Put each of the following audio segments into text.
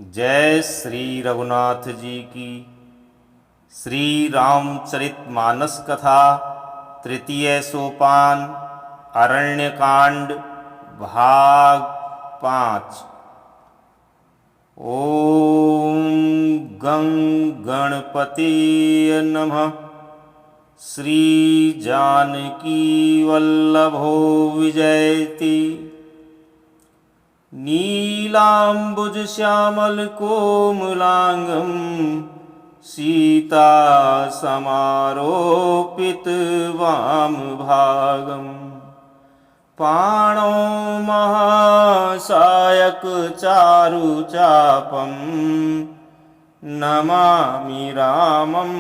जय श्री रघुनाथ जी की। श्री रामचरितमानस कथा तृतीय सोपान अरण्यकांड भाग 5। ओम गं गणपतिये नमः। श्री जानकी वल्लभो विजयति। नीलाम्बुज श्यामल कोमलांगं सीता समारोपित वाम भागं पाणौ महासायक चारु चापं नमामि रामं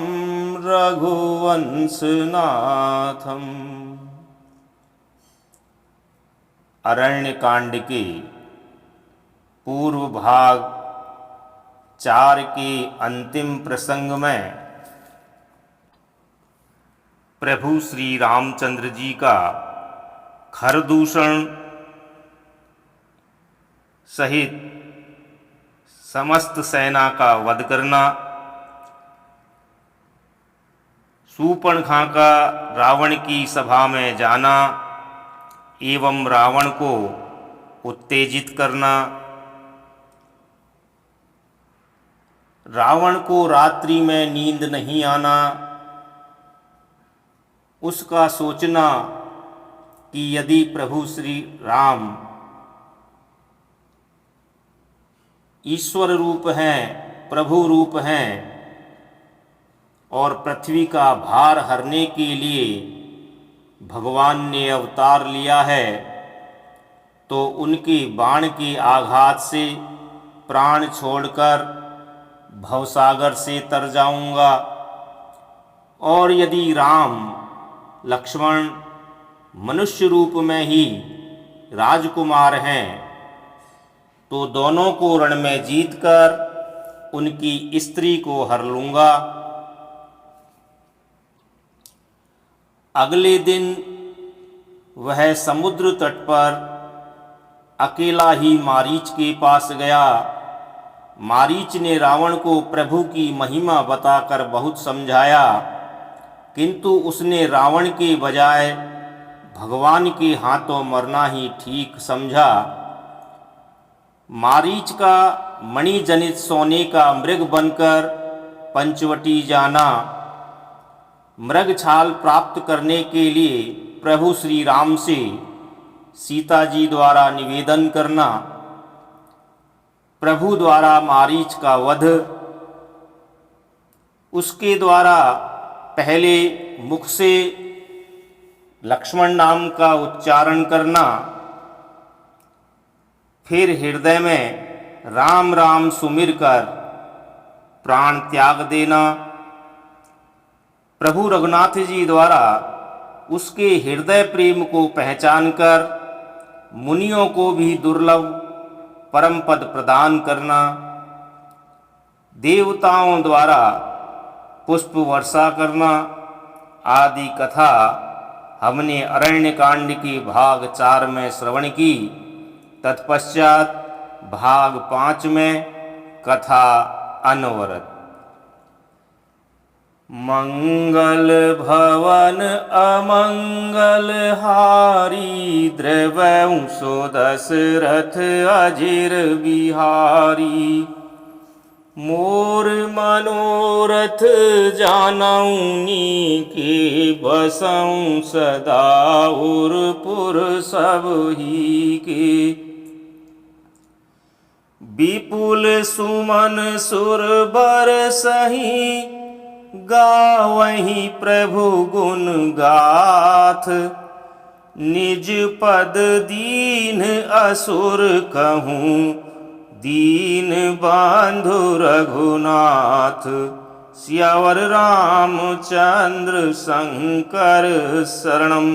रघुवंशनाथम्। अरण्यकांड के पूर्व भाग 4 के अंतिम प्रसंग में प्रभु श्री रामचंद्र जी का खरदूषण सहित समस्त सेना का वध करना, शूर्पणखा का रावण की सभा में जाना एवं रावण को उत्तेजित करना, रावण को रात्रि में नींद नहीं आना, उसका सोचना कि यदि प्रभु श्री राम ईश्वर रूप हैं, प्रभु रूप हैं और पृथ्वी का भार हरने के लिए भगवान ने अवतार लिया है, तो उनके बाण के आघात से प्राण छोड़कर भवसागर से तर जाऊंगा। और यदि राम लक्ष्मण मनुष्य रूप में ही राजकुमार हैं, तो दोनों को रण में जीतकर उनकी स्त्री को हर लूंगा। अगले दिन वह समुद्र तट पर अकेला ही मारीच के पास गया। मारीच ने रावण को प्रभु की महिमा बताकर बहुत समझाया, किंतु उसने रावण के बजाय भगवान के हाथों मरना ही ठीक समझा। मारीच का मणि जनित सोने का मृग बनकर पंचवटी जाना, मृग छाल प्राप्त करने के लिए प्रभु श्री राम से सीता जी द्वारा निवेदन करना, प्रभु द्वारा मारीच का वध, उसके द्वारा पहले मुख से लक्ष्मण नाम का उच्चारण करना, फिर हृदय में राम राम सुमिर कर प्राण त्याग देना, प्रभु रघुनाथ जी द्वारा उसके हृदय प्रेम को पहचान कर मुनियों को भी दुर्लभ परम पद प्रदान करना, देवताओं द्वारा पुष्प वर्षा करना आदि कथा हमने अरण्यकांड के भाग 4 में श्रवण की। तत्पश्चात भाग 5 में कथा अनवरत। मंगल भवन अमंगल हारी, द्रवंशो दशरथ अजिर बिहारी। मोर मनोरथ जानौनी के, बसऊं सदा उरपुर सब ही के। विपुल सुमन सुर बरसहि, गावहि प्रभु गुण गाथ। निज पद दीन असुर कहूँ, दीन बांधु रघुनाथ। सियावर रामचंद्र शंकर शरणम।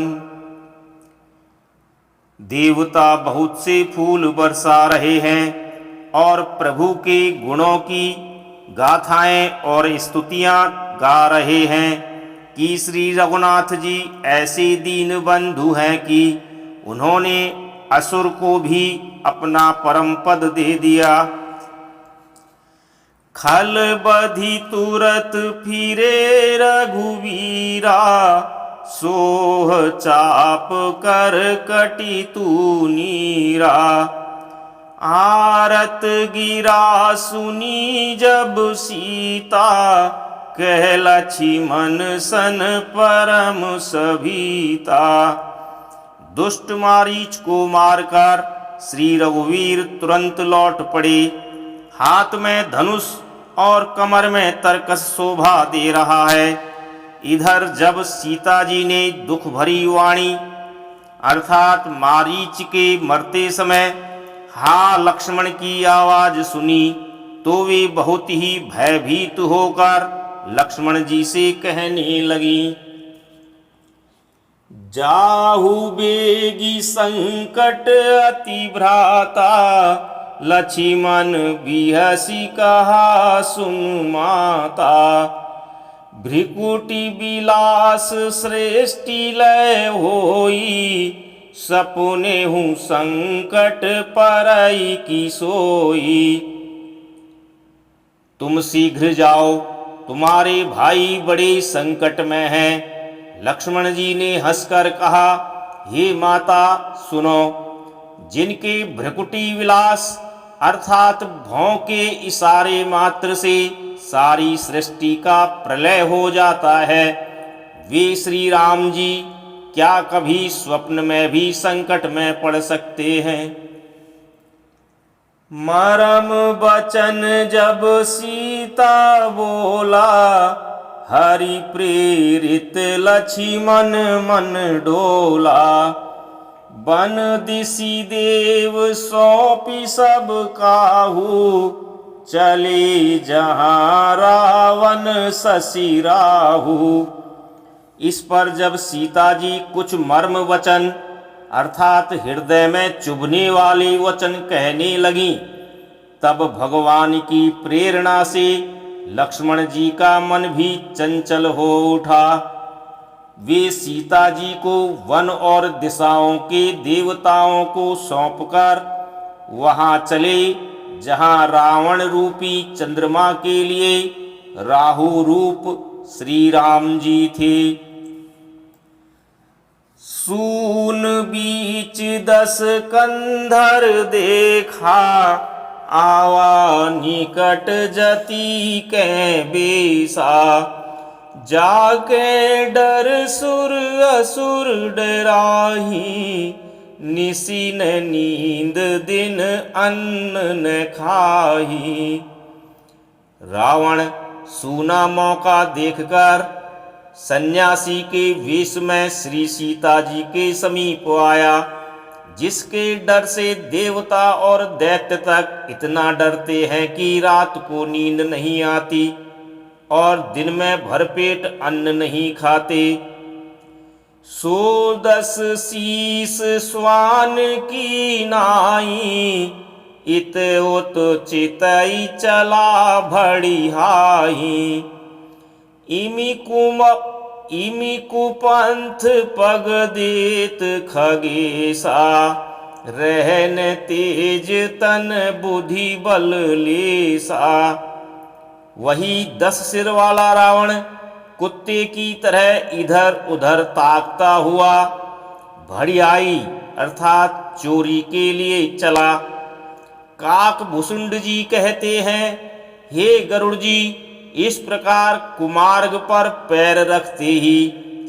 देवता बहुत से फूल बरसा रहे हैं और प्रभु के गुणों की गाथाएं और स्तुतियां गा रहे हैं कि श्री रघुनाथ जी ऐसे दीन बंधु हैं कि उन्होंने असुर को भी अपना परम पद दे दिया। खल बधि तुरत फिरे रघुवीरा, सोह चाप कर कटी तू नीरा। आरत गिरा सुनी जब सीता, कह लक्ष्मण सन परम सभीता। दुष्ट मारीच को मारकर श्री रघुवीर तुरंत लौट पड़े। हाथ में धनुष और कमर में तरकस शोभा दे रहा है। इधर जब सीता जी ने दुख भरी वाणी अर्थात मारीच के मरते समय हा लक्ष्मण की आवाज सुनी, तो वे बहुत ही भयभीत होकर लक्ष्मण जी से कहने लगी, जाहु बेगी संकट अति भ्राता, लक्ष्मण बिहसी कहा सुन माता। भ्रिकुटी विलास श्रेष्ठी लय होई, सपुने हूँ संकट परई की सोई। तुम शीघ्र जाओ, तुम्हारे भाई बड़े संकट में हैं। लक्ष्मण जी ने हंसकर कहा, हे माता सुनो, जिनके भ्रिकुटी विलास अर्थात भौं के इशारे मात्र से सारी सृष्टि का प्रलय हो जाता है, वे श्री राम जी क्या कभी स्वप्न में भी संकट में पड़ सकते हैं। मरम बचन जब सीता बोला, हरि प्रेरित लक्ष्मण मन डोला। बन दिशि देव सौंपी सब काहू, चले जहाँ रावण शशि राहु। इस पर जब सीता जी कुछ मर्म वचन अर्थात हृदय में चुभने वाले वचन कहने लगी, तब भगवान की प्रेरणा से लक्ष्मण जी का मन भी चंचल हो उठा। वे सीता जी को वन और दिशाओं के देवताओं को सौंपकर वहां चले जहां रावण रूपी चंद्रमा के लिए राहु रूप श्री राम जी थे। सून बीच 10 कंधर देखा, आवा निकट जति के बेसा। जाके डर सुर असुर डराही, निशिन नींद दिन अन्न न खाही। रावण सूना मौका देखकर सन्यासी के वेश में श्री सीता जी के समीप आया, जिसके डर से देवता और दैत्य तक इतना डरते हैं कि रात को नींद नहीं आती और दिन में भरपेट अन्न नहीं खाते। 10 शीस श्वान की नाई, इत उत चितई चला भड़िहाई। इमी कुपंथ पग देत खगेसा, रहन तेज तन बुद्धि बल लेसा। वही 10 सिर वाला रावण कुत्ते की तरह इधर उधर ताकता हुआ भड़ियाई अर्थात चोरी के लिए चला। काक भुसुंड जी कहते हैं, हे गरुड़ जी, इस प्रकार कुमार्ग पर पैर रखते ही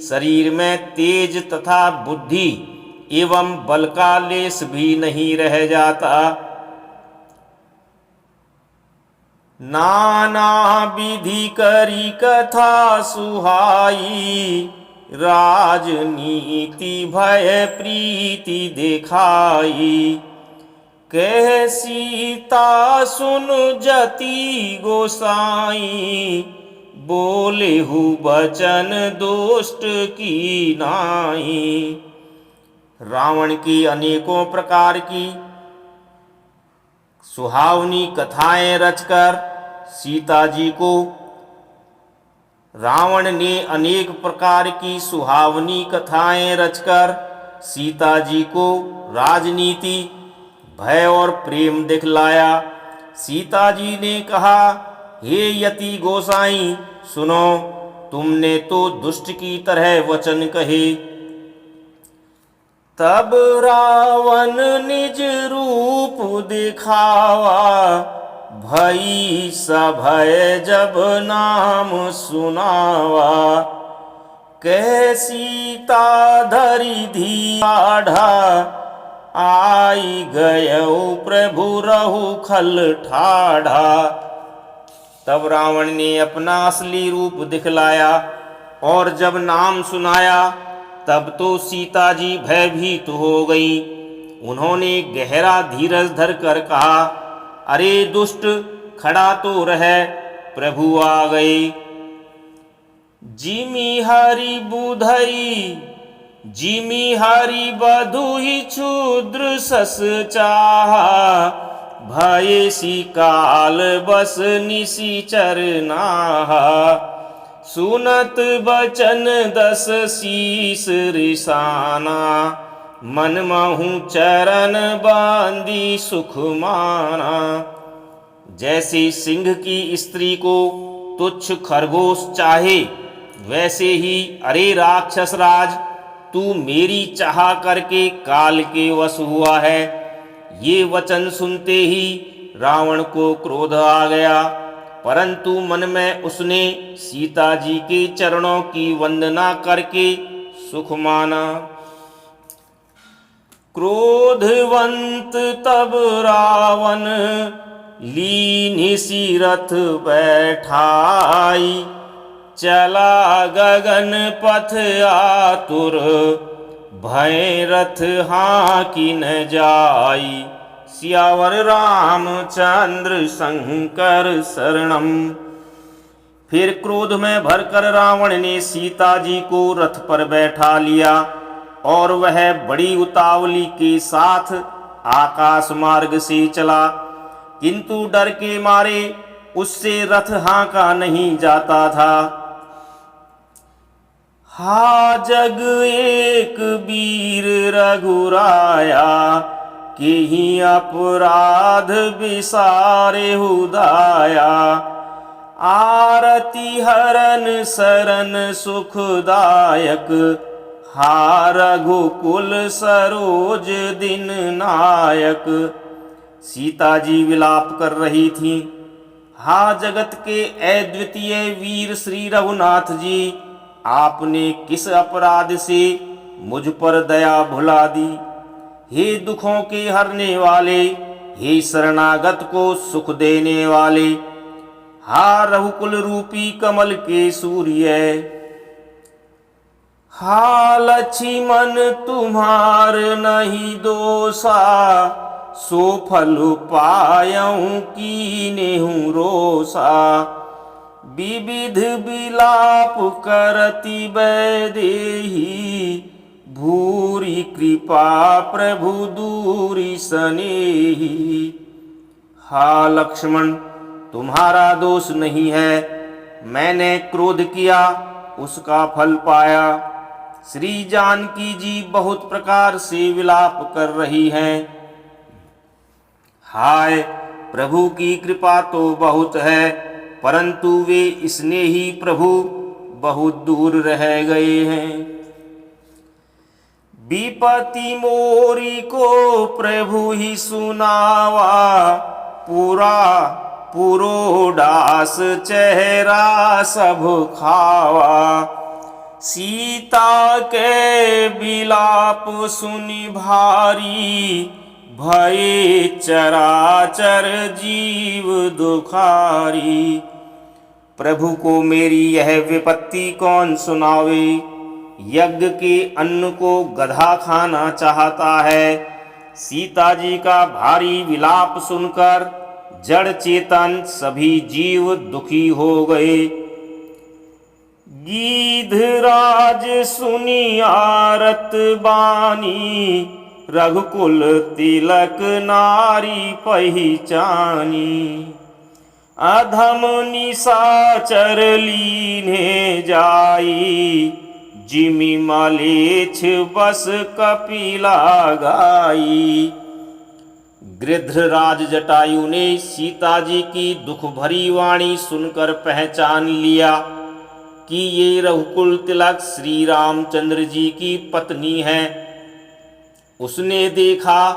शरीर में तेज तथा बुद्धि एवं बल का लेश भी नहीं रह जाता। नाना विधि करी कथा सुहाई, राजनीति भय प्रीति दिखाई। कह सीता सुन जति गोसाई, बोले हु बचन दुष्ट की नाई। रावण की अनेकों प्रकार की सुहावनी कथाएं रचकर सीता जी को रावण ने अनेक प्रकार की सुहावनी कथाएं रचकर सीता जी को राजनीति भय और प्रेम दिखलाया। सीता जी ने कहा, हे यति गोसाई सुनो, तुमने तो दुष्ट की तरह वचन कहे। तब रावण निज रूप दिखावा, भई सभय जब नाम सुनावा। कह सीता धरि धीढ़ा, आई गयो प्रभु रहु खल ठाढ़ा। तब रावण ने अपना असली रूप दिखलाया और जब नाम सुनाया तब तो सीता जी भयभीत हो गई। उन्होंने गहरा धीरज धर कर कहा, अरे दुष्ट, खड़ा तो रह, प्रभु आ गए। जिमि हरि बुधई, जिमि हरि बधुहि क्षुद्र सस चाहा। भय सी काल बस निशिचर नाहा। सुनत बचन दस शीस रिसाना। मन महु चरण बांधी सुख माना। जैसे सिंह की स्त्री को तुच्छ खरगोश चाहे, वैसे ही अरे राक्षस राज, तू मेरी चाह करके काल के वश हुआ है। ये वचन सुनते ही रावण को क्रोध आ गया, परंतु मन में उसने सीता जी के चरणों की वंदना करके सुख माना। क्रोधवंत तब रावण लीन सी रथ बैठाई। चला गगन पथ आतुर, भय रथ हांकी न जाई। सियावर रामचंद्र शंकर शरणम। फिर क्रोध में भरकर रावण ने सीता जी को रथ पर बैठा लिया और वह बड़ी उतावली के साथ आकाश मार्ग से चला, किंतु डर के मारे उससे रथ हाँका नहीं जाता था। हा जग एक वीर रघुराया, किहि अपराध विसारे हुदाया। आरती हरन शरण सुखदायक, हा रघुकुल सरोज दिन नायक। सीता जी विलाप कर रही थी, हा जगत के अद्वितीय वीर श्री रघुनाथ जी, आपने किस अपराध से मुझ पर दया भुला दी। हे दुखों के हरने वाले, हे शरणागत को सुख देने वाले, हा रघुकुल रूपी कमल के सूर्य। हा लक्ष्मण तुम्हार नहीं दोषा, सो फल पायऊं कीनेहु रोषा। विविध विलाप करति वैदेही, भूरि कृपा प्रभु दूरी सनेही। हा लक्ष्मण, तुम्हारा दोष नहीं है, मैंने क्रोध किया उसका फल पाया। श्री जानकी जी बहुत प्रकार से विलाप कर रही हैं। हाय, प्रभु की कृपा तो बहुत है, परंतु वे स्नेही प्रभु बहुत दूर रह गए हैं। विपत्ति मोरी को प्रभु ही सुनावा, पूरा पुरोडास चेहरा सब खावा। सीता के विलाप सुनि भारी, भये चराचर जीव दुखारी। प्रभु को मेरी यह विपत्ति कौन सुनावे। यज्ञ के अन्न को गधा खाना चाहता है। सीता जी का भारी विलाप सुनकर जड़ चेतन सभी जीव दुखी हो गए। गीधराज सुनी आरत बानी, रघुकुल तिलक नारी पहिचानी। अधम निशाचर लीने जाई, जिमि मलेच्छ बस कपिला गाई। गृध्रराज जटायु ने सीता जी की दुख भरी वाणी सुनकर पहचान लिया कि ये रघुकुल तिलक श्री रामचंद्र जी की पत्नी है। उसने देखा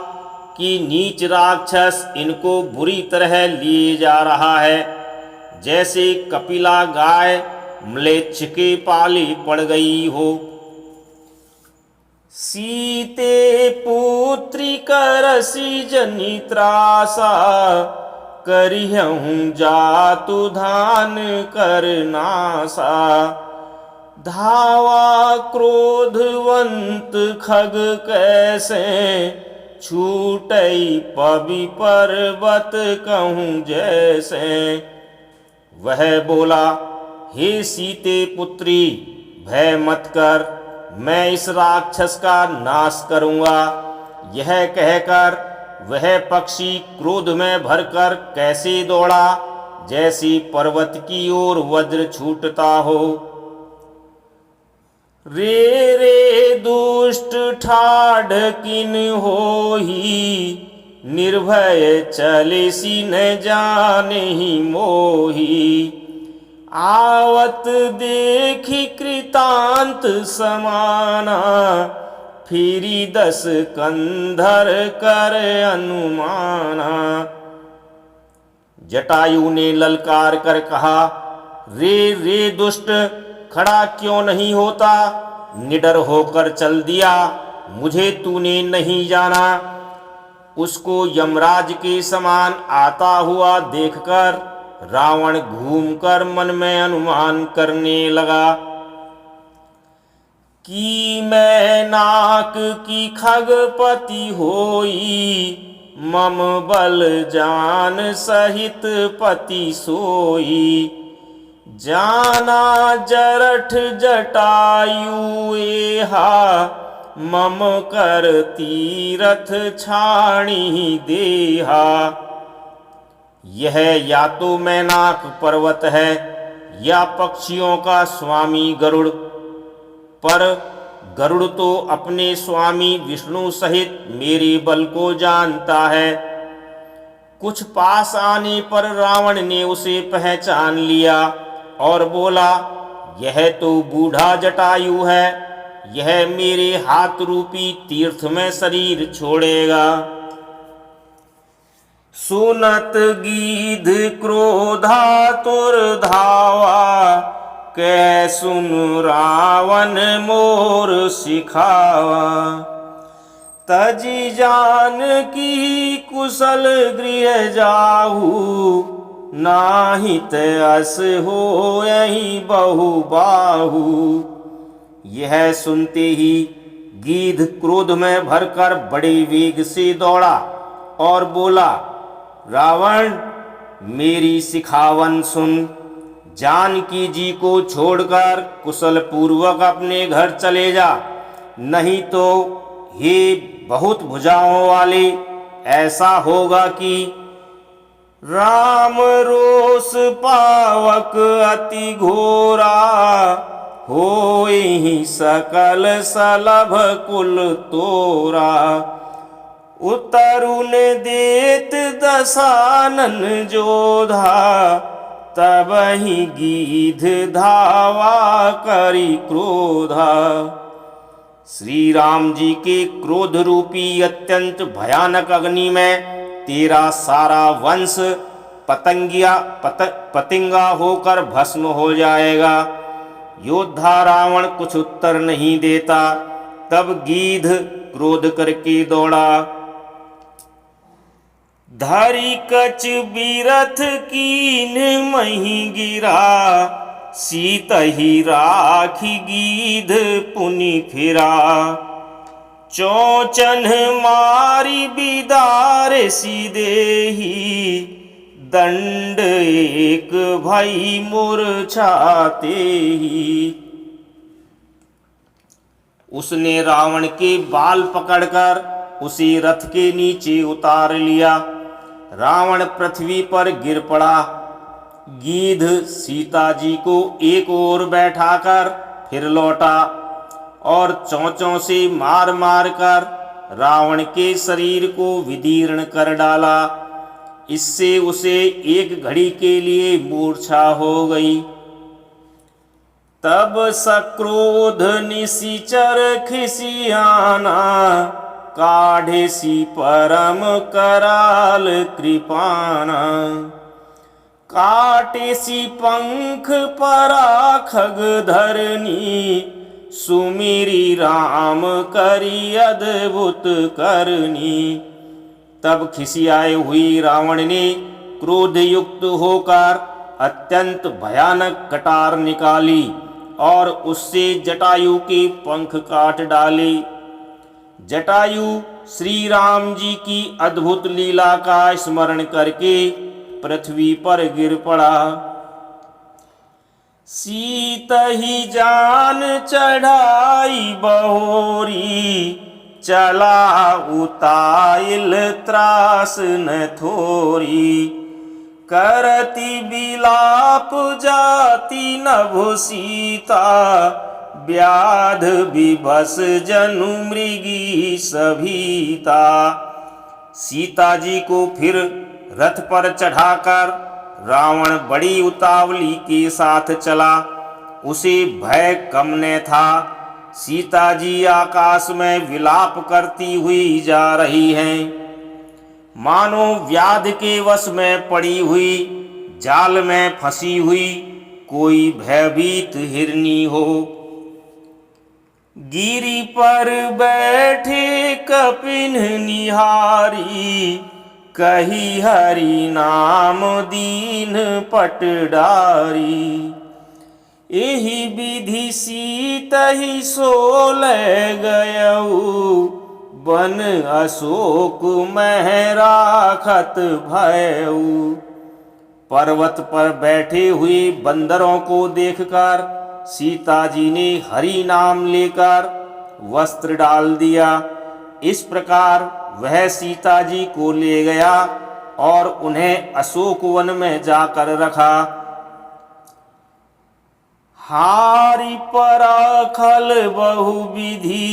कि नीच राक्षस इनको बुरी तरह लिए जा रहा है, जैसे कपिला गाय म्लेच्छ के पाले पड़ गई हो। सीते पुत्री करसी जनि त्रासा, करिहूँ जातु धान करनासा। धावा क्रोधवंत खग कैसे, छूटई पवि पर्वत कहूँ जैसे। वह बोला, हे सीते पुत्री, भय मत कर, मैं इस राक्षस का नाश करूंगा। यह कहकर वह पक्षी क्रोध में भरकर कैसे दौड़ा, जैसी पर्वत की ओर वज्र छूटता हो। रे दुष्ट ठाढ़ किन होही, निर्भय चले सी न जाने ही मोही। आवत देखी कृतांत समाना, फिरी 10 कंधर कर अनुमाना। जटायु ने ललकार कर कहा, रे दुष्ट, खड़ा क्यों नहीं होता? निडर होकर चल दिया, मुझे तूने नहीं जाना। उसको यमराज के समान आता हुआ देखकर रावण घूमकर मन में अनुमान करने लगा कि मैं नाक की खगपति होई, मम बल जान सहित पति सोई। जाना जरठ जटायु एहा, मम कर तीरथ छाणी देहा। यह या तो मैनाक पर्वत है या पक्षियों का स्वामी गरुड़, पर गरुड़ तो अपने स्वामी विष्णु सहित मेरे बल को जानता है। कुछ पास आने पर रावण ने उसे पहचान लिया और बोला, यह तो बूढ़ा जटायु है, यह मेरे हाथ रूपी तीर्थ में शरीर छोड़ेगा। सुनत गीध क्रोधातुर धावा, कै सुन रावण मोर सिखावा। तजी जान की कुशल गृह जाहू, नाहित अस हो यही बहु बाहू। यह सुनते ही गीध क्रोध में भरकर बड़े वेग से दौड़ा और बोला, रावण, मेरी सिखावन सुन। जानकी जी को छोड़कर कुशल पूर्वक अपने घर चले जा, नहीं तो हे बहुत भुजाओं वाले, ऐसा होगा कि राम रोष पावक अति घोरा, होई सकल सलभ कुल तोरा। उतरुन देत दशानन जोधा, तब ही गीध धावा करी क्रोधा। श्री राम जी के क्रोध रूपी अत्यंत भयानक अग्नि में तेरा सारा वंश पतंगा होकर भस्म हो जाएगा। योद्धा रावण कुछ उत्तर नहीं देता। तब गीध क्रोध करके दौड़ा। धरी कच बीरथ कीन मही गिरा, सीत ही राखी गीध पुनि फिरा। चौचन मारी बिदार सीदेही, दंड एक भई मूर्छाते ही। उसने रावण के बाल पकड़कर उसे रथ के नीचे उतार लिया। रावण पृथ्वी पर गिर पड़ा। गीध सीता जी को एक ओर बैठाकर फिर लौटा और चोंचों से मार मार कर रावण के शरीर को विदीर्ण कर डाला। इससे उसे एक घड़ी के लिए मूर्छा हो गई। तब सक्रोध निशिचर खिसियाना, काढ़े सी परम कराल कृपाना। काटे सी पंख परा खग धरनी, सुमिरी राम करी अद्भुत करनी। तब खिसियाए हुई रावण ने क्रोध युक्त होकर अत्यंत भयानक कटार निकाली और उससे जटायु के पंख काट डाले। जटायु श्री राम जी की अद्भुत लीला का स्मरण करके पृथ्वी पर गिर पड़ा। सीत ही जान चढ़ाई बहोरी, चला उताइल त्रास न थोरी। करती बिलाप जाति नभु सीता, व्याध विभस जनु मृगी सभीता। सीता जी को फिर रथ पर चढ़ाकर रावण बड़ी उतावली के साथ चला। उसे भय कम न था। सीता जी आकाश में विलाप करती हुई जा रही हैं, मानो व्याध के वश में पड़ी हुई, जाल में फंसी हुई कोई भयभीत हिरनी हो। गिरी पर बैठे कपिन निहारी, कही हरि नाम दीन पटडारी। एहि विधि सीत ही सोलह गयऊ, बन अशोक मह राखत भयऊ। पर्वत पर बैठे हुए बंदरों को देखकर सीता जी ने हरि नाम लेकर वस्त्र डाल दिया। इस प्रकार वह सीता जी को ले गया और उन्हें अशोक वन में जाकर रखा। हारि पराखल बहुविधि,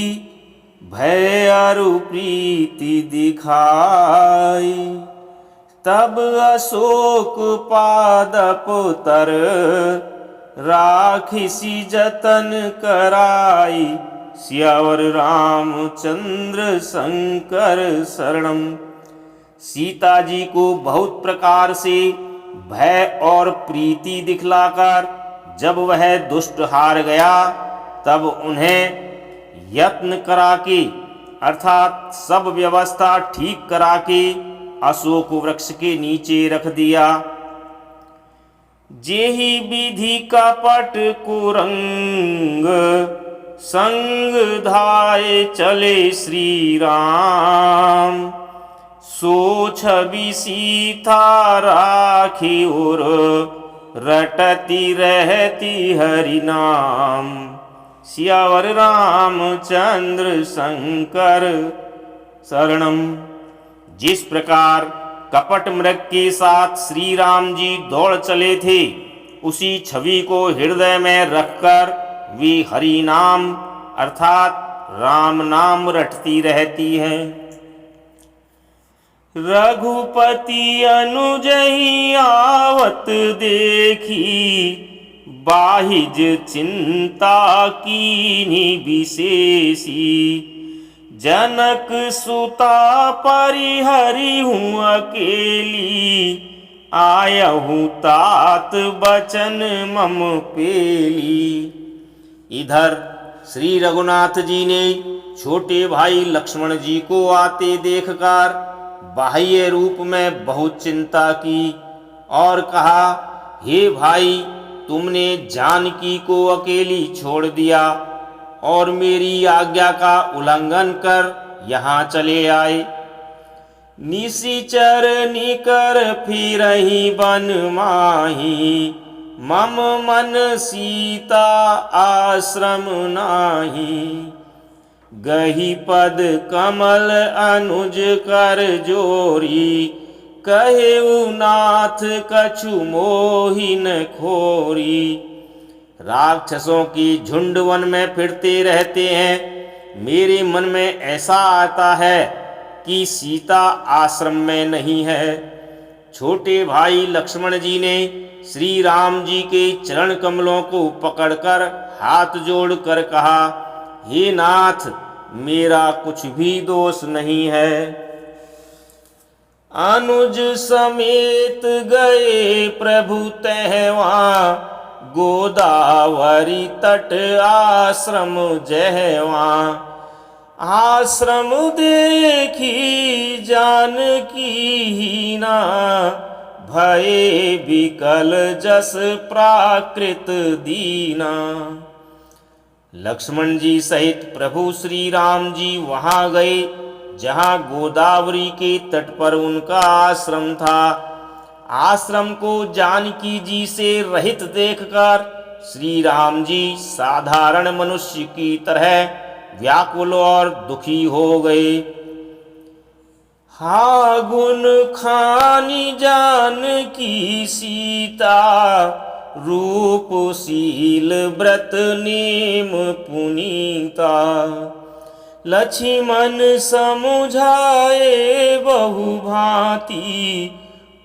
भय अरु प्रीति दिखाई। तब अशोक पादप तर, राखिसी जतन कराई। सियावर रामचंद्र शंकर शरणम। सीता जी को बहुत प्रकार से भय और प्रीति दिखलाकर जब वह दुष्ट हार गया, तब उन्हें यत्न करा के अर्थात सब व्यवस्था ठीक करा के अशोक वृक्ष के नीचे रख दिया। जेहि विधि कपट कुरंग, संग धाये चले श्री राम। सो छवि सीता राखी उर, रटती रहती हरि नाम। सियावर रामचंद्र शंकर शरणम। जिस प्रकार कपट मृग के साथ श्री राम जी दौड़ चले थे, उसी छवि को हृदय में रखकर वे हरि नाम अर्थात राम नाम रटती रहती हैं। रघुपति अनुजहि आवत देखी, बाहिज चिंता कीन्ही विशेषी। जनक सुता परिहरि हूँ अकेली, आयहूँ तात बचन मम पेली। इधर श्री रघुनाथ जी ने छोटे भाई लक्ष्मण जी को आते देखकर बाह्य रूप में बहुत चिंता की और कहा, हे भाई, तुमने जानकी को अकेली छोड़ दिया और मेरी आज्ञा का उल्लंघन कर यहाँ चले आए। निशिचर निकर फिरहि बन माही, मम मन सीता आश्रम नाही। गही पद कमल अनुज कर जोरी, कहेउ नाथ कछु मोहिन खोरी। राक्षसों की झुंड वन में फिरते रहते हैं मेरे मन में ऐसा आता है कि सीता आश्रम में नहीं है। छोटे भाई लक्ष्मण जी ने श्री राम जी के चरण कमलों को पकड़कर हाथ जोड़कर कहा, हे नाथ, मेरा कुछ भी दोष नहीं है। अनुज समेत गए प्रभु तहवा, गोदावरी तट आश्रम जहवा। आश्रम देखी जानकी हीना, भये विकल जस प्राकृत दीना। लक्ष्मण जी सहित प्रभु श्री राम जी वहां गए जहां गोदावरी के तट पर उनका आश्रम था। आश्रम को जानकी जी से रहित देखकर श्री राम जी साधारण मनुष्य की तरह व्याकुल और दुखी हो गए। हा गुण खानी जानकी सीता, रूपशील व्रत नेम पुनीता। लक्ष्मण समुझाए बहु भांति,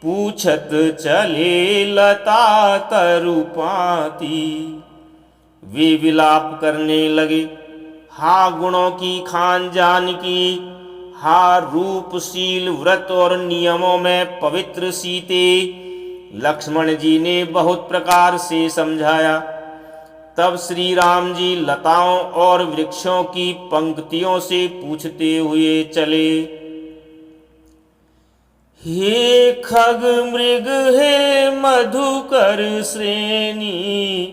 पूछत चले लता तरुपाती। वे विलाप करने लगे, हा गुणों की खान जानकी, हा रूपशील व्रत और नियमों में पवित्र सीते। लक्ष्मण जी ने बहुत प्रकार से समझाया। तब श्री राम जी लताओं और वृक्षों की पंक्तियों से पूछते हुए चले, हे खग मृग हे मधुकर श्रेणी,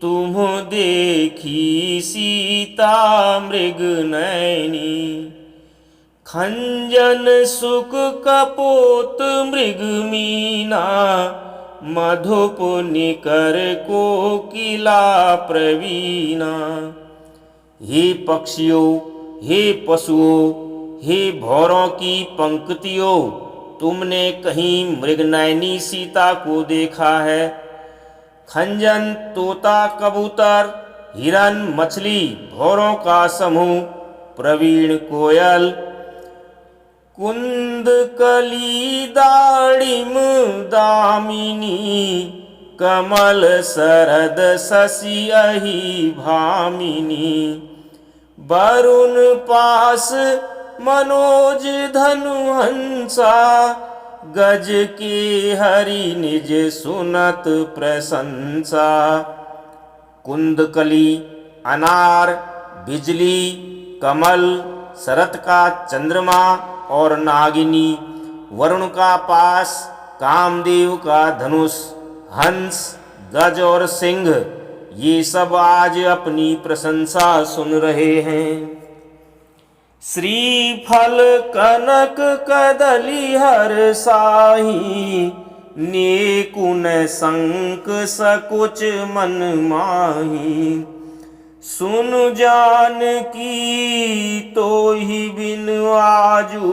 तुम देखी सीता मृग नैनी। खंजन सुख कपोत मृग मीना, मधुप निकर कोकिला प्रवीणा। हे पक्षियों, हे पशुओं, हे भौरों की पंक्तियों, तुमने कहीं मृगनयनी सीता को देखा है? खंजन तोता कबूतर, हिरन मछली, भौरों का समूह, प्रवीण कोयल, कुंद कली दाड़िम दामिनी, कमल शरद शशि अहि भामिनी। वरुण पास मनोज धनु हंसा, गज के हरि निज सुनत प्रशंसा। कुंदकली अनार, बिजली, कमल, शरत का चंद्रमा और नागिनी, वरुण का पास, कामदेव का धनुष, हंस, गज और सिंह, ये सब आज अपनी प्रशंसा सुन रहे हैं। श्रीफल कनक कदली हर साही, नेकुन संक सकुच मन माही। सुन जान की तो ही बिन आजू,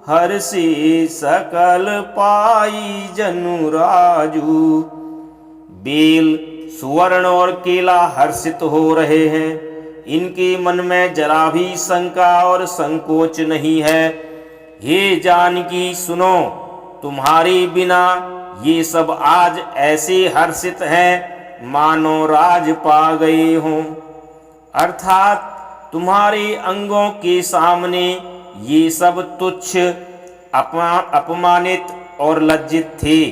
हर से सकल पाई जनु राजू। बेल, सुवर्ण और केला हर्षित हो रहे हैं, इनके मन में जरा भी शंका और संकोच नहीं है। हे जानकी सुनो, तुम्हारे बिना ये सब आज ऐसे हर्षित हैं मानो राज पा गए हों। अर्थात तुम्हारे अंगों के सामने ये सब तुच्छ, अपमानित और लज्जित थे,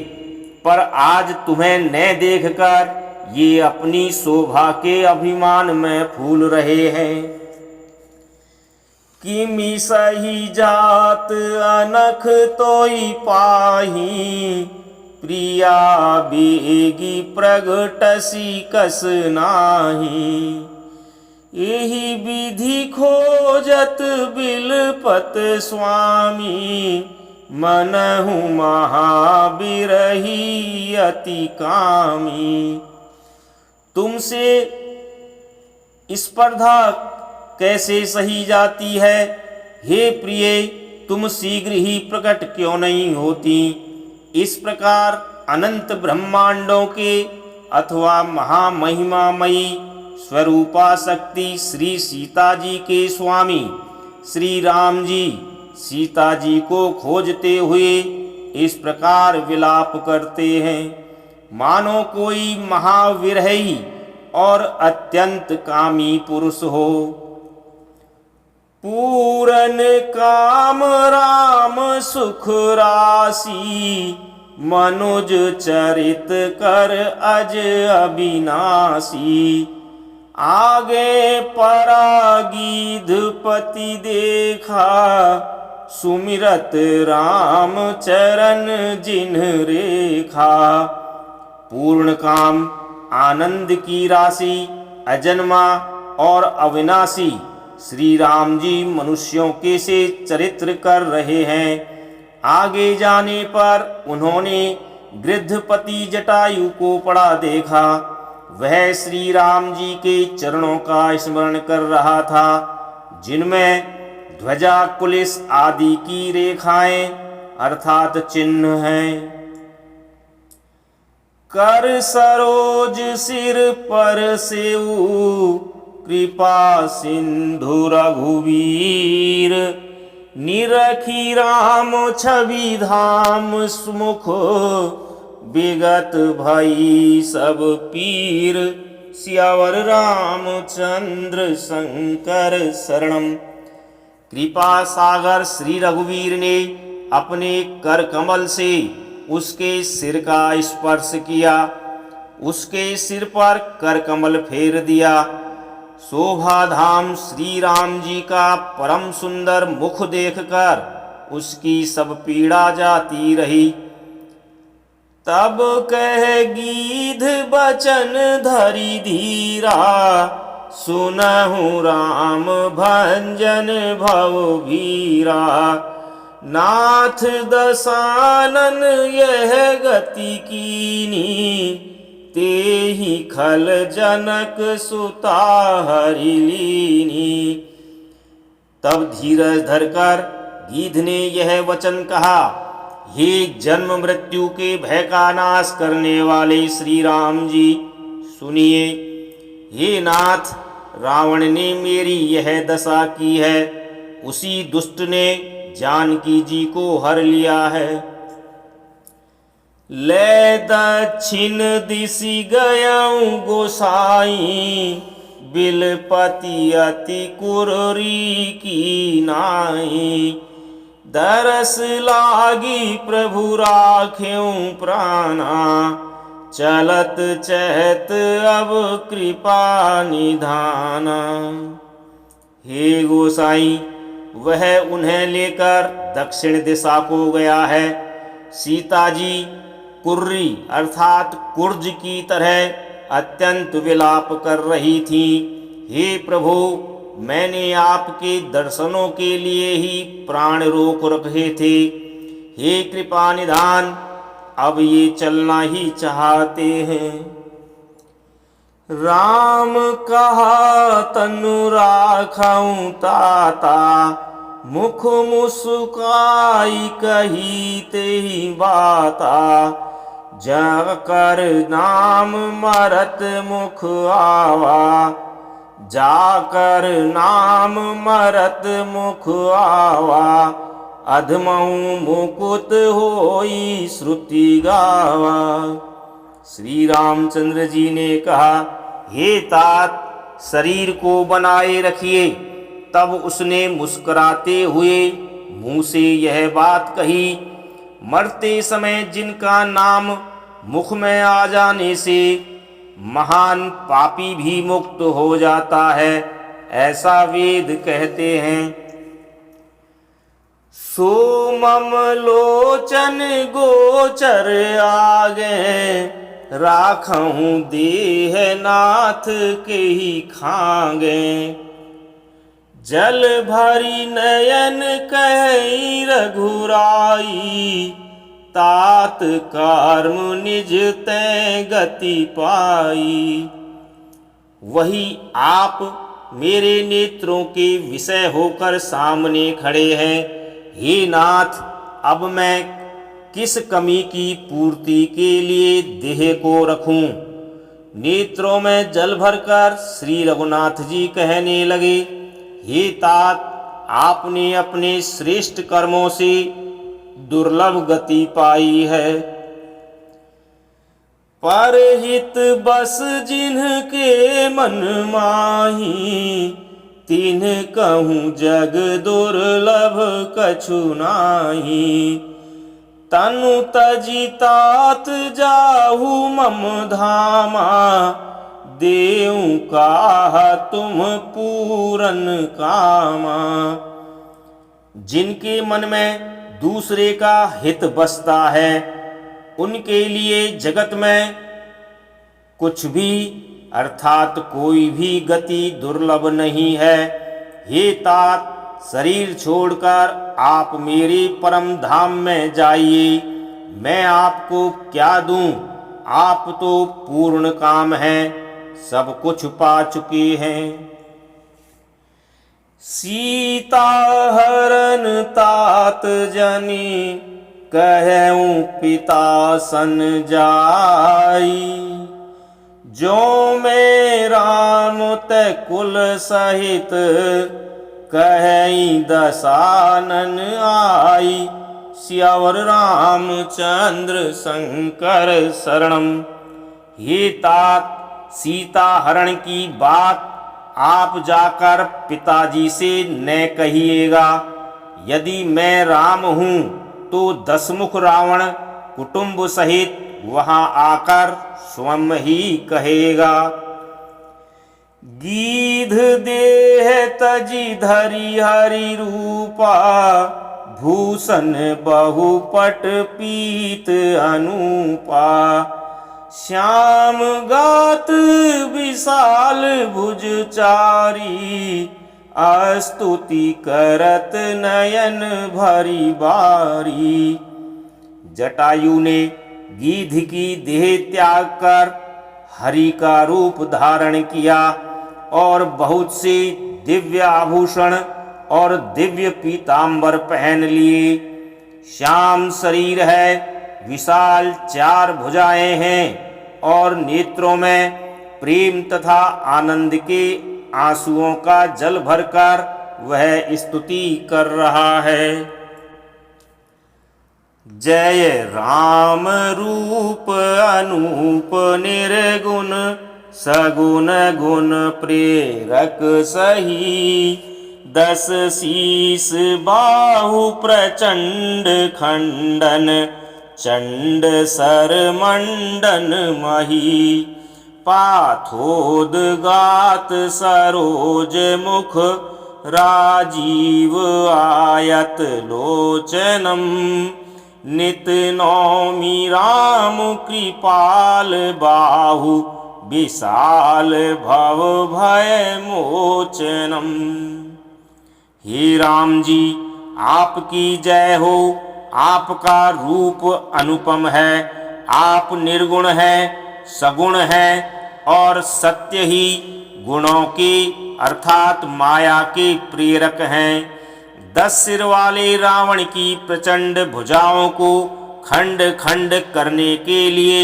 पर आज तुम्हें न देखकर ये अपनी शोभा के अभिमान में फूल रहे हैं। किमि सही जात अनख तोई पाही, प्रिया बेगी प्रगटसी कस नाही। एहि विधि खोजत बिलपत स्वामी, मनहु महाबिरही अति कामी। तुमसे स्पर्धा कैसे सही जाती है? हे प्रिय, तुम शीघ्र ही प्रकट क्यों नहीं होती? इस प्रकार अनंत ब्रह्मांडों के अथवा महामहिमामयी स्वरूपा शक्ति श्री सीता जी के स्वामी श्री राम जी सीता जी को खोजते हुए इस प्रकार विलाप करते हैं, मानो कोई महाविरही और अत्यंत कामी पुरुष हो। पूरन काम राम सुख राशि, मनुज चरित कर अज अविनाशी। आगे परागीधपति देखा, सुमिरत राम चरण जिन्ह रेखा। पूर्ण काम आनंद की राशि, अजन्मा और अविनाशी श्री राम जी मनुष्यों के से चरित्र कर रहे हैं। आगे जाने पर उन्होंने गृद्धपति जटायु को पड़ा देखा। वह श्री राम जी के चरणों का स्मरण कर रहा था, जिनमें ध्वजा कुलिस आदि की रेखाएं अर्थात चिन्ह हैं। कर सरोज सिर पर सेऊ, कृपा सिंधु रघुवीर। निरखी राम छवि धाम सुमुख, विगत भई सब पीर। सियावर रामचंद्र शंकर शरणम। कृपा सागर श्री रघुवीर ने अपने कर कमल से उसके सिर का स्पर्श किया, उसके सिर पर कर कमल फेर दिया। शोभा धाम श्री राम जी का परम सुंदर मुख देखकर उसकी सब पीड़ा जाती रही। तब कह गीध बचन धरि धीरा, सुनहु राम भंजन भव भीरा। नाथ दसानन यह गति कीनी, तेहि खल जनक सुता हरि लीनी। तब धीरज धरकर गीध ने यह वचन कहा, हे जन्म मृत्यु के भय का नाश करने वाले श्री राम जी, सुनिए। हे नाथ, रावण ने मेरी यह दशा की है, उसी दुष्ट ने जानकी जी को हर लिया है। ले दक्षिण दिशि गयऊँ गोसाई, बिलपति अति कुररी की नाई। दरस लागी प्रभु राख्यूं प्राणा, चलत चहत अब कृपा निधाना। हे गोसाई, वह उन्हें लेकर दक्षिण दिशा को गया है। सीता जी कुर्री अर्थात कुर्ज की तरह अत्यंत विलाप कर रही थी। हे प्रभु, मैंने आपके दर्शनों के लिए ही प्राण रोक रखे थे। हे कृपा निधान, अब ये चलना ही चाहते हैं। राम कहा तनु राखऊं ताता, मुख मुस्काई कही तेहि बाता। जाकर नाम मरत मुख आवा, जाकर नाम मरत मुख आवा। अधमऊ मुकुत होई श्रुति गावा। श्री रामचंद्र जी ने कहा, हे तात, शरीर को बनाए रखिए। तब उसने मुस्कुराते हुए मुंह से यह बात कही, मरते समय जिनका नाम मुख में आ जाने से महान पापी भी मुक्त हो जाता है, ऐसा वेद कहते हैं। सो मम लोचन गोचर आगे, राखऊं देह नाथ के ही खांगे। जल भरी नयन कही रघुराई, तात कर्म निज तै गति पाई। वही आप मेरे नेत्रों के विषय होकर सामने खड़े हैं। हे नाथ, अब मैं किस कमी की पूर्ति के लिए देह को रखूं। नेत्रों में जल भरकर श्री रघुनाथ जी कहने लगे, हे तात, आपने अपने श्रेष्ठ कर्मों से दुर्लभ गति पाई है। परहित बस जिनके मन माही, तिन कहूँ जग दुर्लभ कछु नाही। तनु तजी तात जाहु मम धामा, देऊं काहा तुम पूरन कामा। जिनके मन में दूसरे का हित बसता है, उनके लिए जगत में कुछ भी अर्थात कोई भी गति दुर्लभ नहीं है। हे तात, शरीर छोड़कर आप मेरे परम धाम में जाइए। मैं आपको क्या दूं? आप तो पूर्ण काम हैं, सब कुछ पा चुके हैं। सीता हरन तात जनी, कहूँ पिता सन जाई। जो मैं राम ते कुल सहित, कहीं दसानन आई। सियावर रामचंद्र शंकर शरणम। हे तात, सीता हरण की बात आप जाकर पिताजी से न कहिएगा। यदि मैं राम हूँ तो दसमुख रावण कुटुंब सहित वहां आकर स्वयं ही कहेगा। गीध देह तजी धरी हरि रूपा, भूषण बहुपट पीत अनूपा। श्याम गात विशाल भुज चारी, स्तुति करत नयन भरी बारी। जटायु ने गीध की देह त्याग कर हरि का रूप धारण किया और बहुत से दिव्य आभूषण और दिव्य पीतांबर पहन लिए। श्याम शरीर है, विशाल चार भुजाएं हैं और नेत्रों में प्रेम तथा आनंद के आंसुओं का जल भरकर वह स्तुति कर रहा है। जय राम रूप अनूप निर्गुण, सगुण गुण प्रेरक सही। 10 शीस बाहु प्रचंड खंडन, चंड सर मंडन मही। पाथोदगात सरोज मुख, राजीव आयत लोचनम। नित नौमि राम कृपाल बाहु, विशाल भव भय मोचनम। हे राम जी, आपकी जय हो। आपका रूप अनुपम है। आप निर्गुण हैं, सगुण हैं और सत्य ही गुणों के अर्थात माया के प्रेरक हैं। 10 सिर वाले रावण की प्रचंड भुजाओं को खंड खंड करने के लिए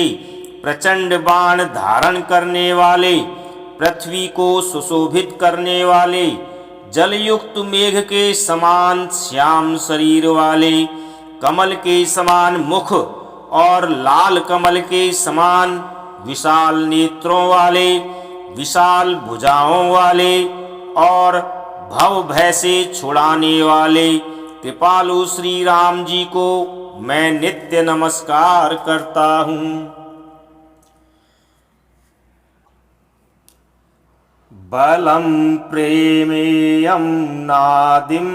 प्रचंड बाण धारण करने वाले, पृथ्वी को सुशोभित करने वाले, जलयुक्त मेघ के समान श्याम शरीर वाले, कमल के समान मुख और लाल कमल के समान विशाल नेत्रों वाले, विशाल भुजाओं वाले और भव भय से छुड़ाने वाले कृपालु श्री राम जी को मैं नित्य नमस्कार करता हूँ। बलम प्रेमेयं नादिम,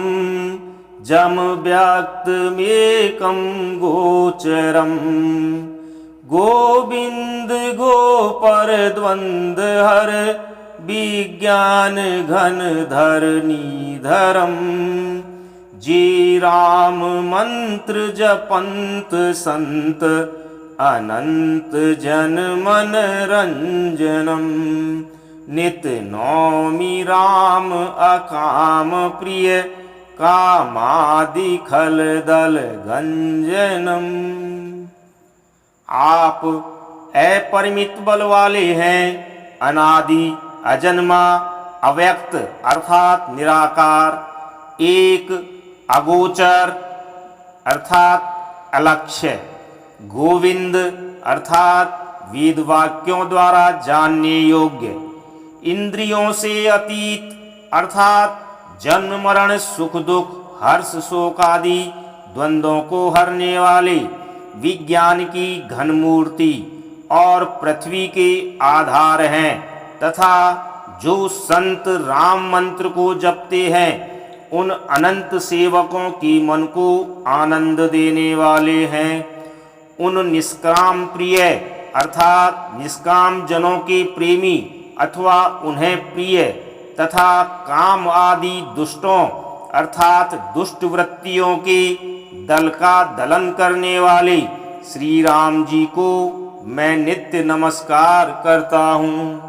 जम व्यक्तमेकं गोचरम। गोविंद गोपर द्वंद हर, विज्ञान घन धरनीधरम। जे राम मंत्र जपंत संत, अनंत जन मन रंजनम। नित नौमि राम अकाम प्रिय, कामादि खल दल गंजनम। आप अपरिमित बल वाले हैं। अनादि, अजन्मा, अव्यक्त अर्थात निराकार, एक, अगोचर अर्थात अलक्ष्य, गोविंद अर्थात वेद वाक्यों द्वारा जानने योग्य, इंद्रियों से अतीत अर्थात जन्म मरण सुख दुख हर्ष शोक आदि द्वंद्वों को हरने वाले, विज्ञान की घन मूर्ति और पृथ्वी के आधार हैं, तथा जो संत राम मंत्र को जपते हैं उन अनंत सेवकों की मन को आनंद देने वाले हैं। उन निष्काम प्रिय अर्थात निष्काम जनों के प्रेमी अथवा उन्हें प्रिय तथा काम आदि दुष्टों अर्थात दुष्ट वृत्तियों के दल का दलन करने वाले श्री राम जी को मैं नित्य नमस्कार करता हूँ।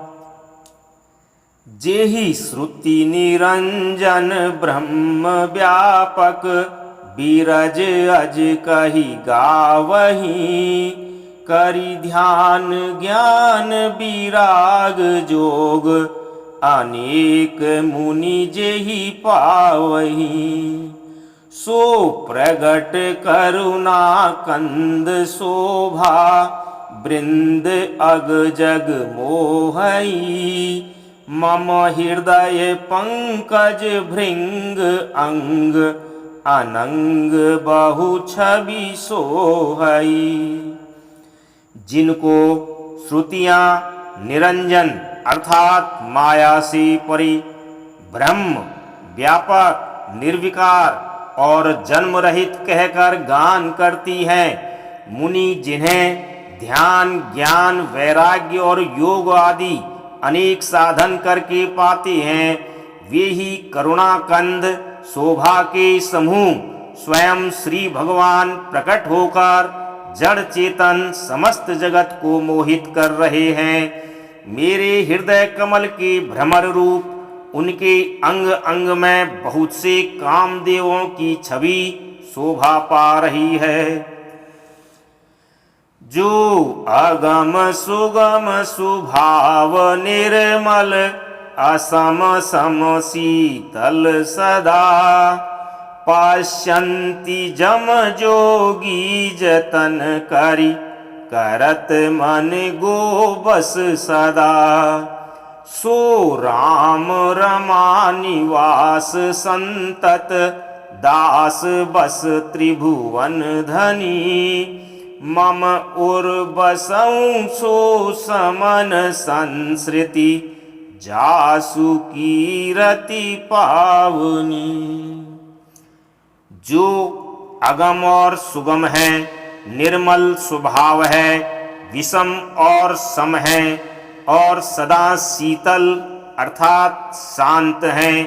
जेहि श्रुति निरंजन ब्रह्म व्यापक, बीरज अज कही गावही, करि ध्यान ज्ञान विराग जोग, अनेक मुनि जेहि पावही। सो प्रगट करुणा कंद शोभा, वृंद अग जग मोहई, मम हृदय पंकज भृंग अंग, अनंग बहु छवि सोहई। जिनको श्रुतियाँ निरंजन अर्थात माया से परे, ब्रह्म व्यापक निर्विकार और जन्म रहित कहकर गान करती हैं, मुनि जिन्हें ध्यान ज्ञान वैराग्य और योग आदि अनेक साधन करके पाते हैं, वे ही करुणाकंद शोभा के समूह स्वयं श्री भगवान प्रकट होकर जड़ चेतन समस्त जगत को मोहित कर रहे हैं। मेरे हृदय कमल के भ्रमर रूप उनके अंग अंग में बहुत से कामदेवों की छवि शोभा पा रही है। जो अगम सुगम सुभाव निर्मल, असम सम शीतल सदा, पाश्यन्ति जम जोगी जतन करि, करत मन गो बस सदा। सो राम रमा निवास संतत, दास बस त्रिभुवन धनी, मम उर्बसं सो समन संसृति, जासु कीरति पावनी। जो अगम और सुगम है, निर्मल स्वभाव है, विषम और सम है और सदा शीतल अर्थात शांत हैं,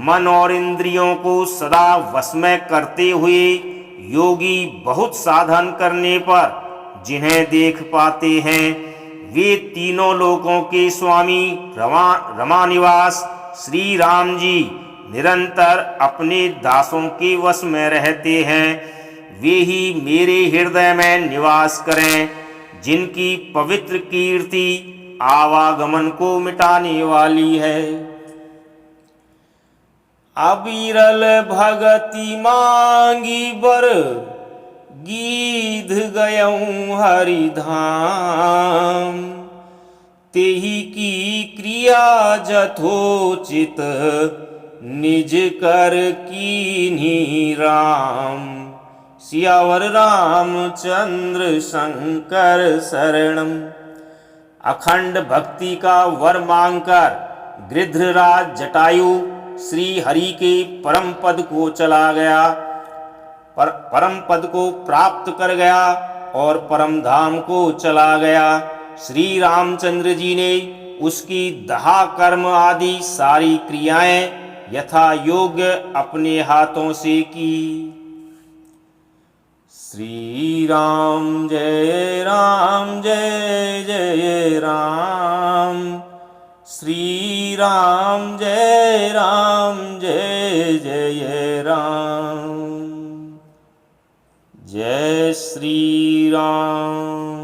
मन और इंद्रियों को सदा वश में करते हुए योगी बहुत साधन करने पर जिन्हें देख पाते हैं, वे तीनों लोकों के स्वामी रमानिवास श्री राम जी निरंतर अपने दासों के वश में रहते हैं। वे ही मेरे हृदय में निवास करें, जिनकी पवित्र कीर्ति आवागमन को मिटाने वाली है। अविरल भगति मांगी बर, गीध गयऊँ हरिधाम, तेहि की क्रिया जथोचित, निज कर कीन्ही राम। सियावर रामचंद्र शंकर शरणम। अखंड भक्ति का वर मांगकर गृध्रराज जटायु श्री हरि के परम पद को चला गया, परम पद को प्राप्त कर गया और परम धाम को चला गया। श्री रामचंद्र जी ने उसकी दहा कर्म आदि सारी क्रियाएं यथा योग्य अपने हाथों से की। श्री राम जय जय राम, श्री राम जय जय राम, जय श्री राम।